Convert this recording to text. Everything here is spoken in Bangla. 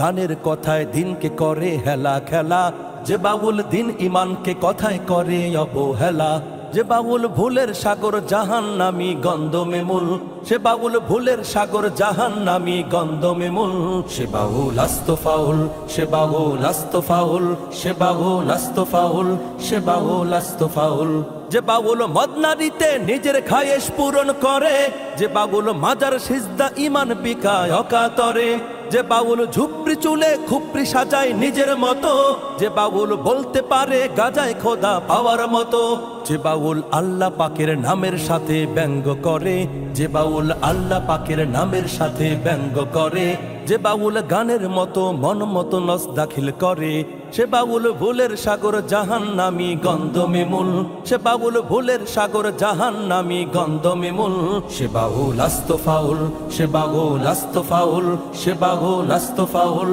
গানের কথায় দিনকে করে হেলা খেলা, যে বাউল দিন ইমানকে কথায় করে অবহেলা। যে বাউল ভুলের সাগর জাহান্নামী গন্ধমে মূল, সে বাউল ভুলের সাগর জাহান্নামী গন্ধমে মূল। সে বাউল আস্ত ফাউল, সে বাউল আস্ত ফাউল, সে বাউল আস্ত ফাউল, সে বাউল আস্ত ফাউল। যে বাউল মদনারিতে নিজের খায়েশ পূরণ করে, যে বাউল মাজার সিজদা ইমান বিকায় অকাতরে। যে বাউল ঝুপড়ি চুলে খুপড়ি সাজায় নিজের মতো, যে বাউল বলতে পারে গাজায় খোদা পাওয়ার মতো। যে বাউল আল্লাহ পাকের নামের সাথে ব্যঙ্গ করে, যে বাউল আল্লাহ পাকের নামের সাথে ব্যঙ্গ করে। যে বাউল গানের মতো মন মতো নস দাখিল করে, সে বাউল ভুলের সাগর জাহান্নামী গন্ধমে মূল। সে বাউল ভুলের সাগর জাহান্নামী গন্ধমে মূল। সে বাউল আস্ত ফাউল, সে বাউল আস্ত ফাউল, সে বাউল আস্ত ফাউল।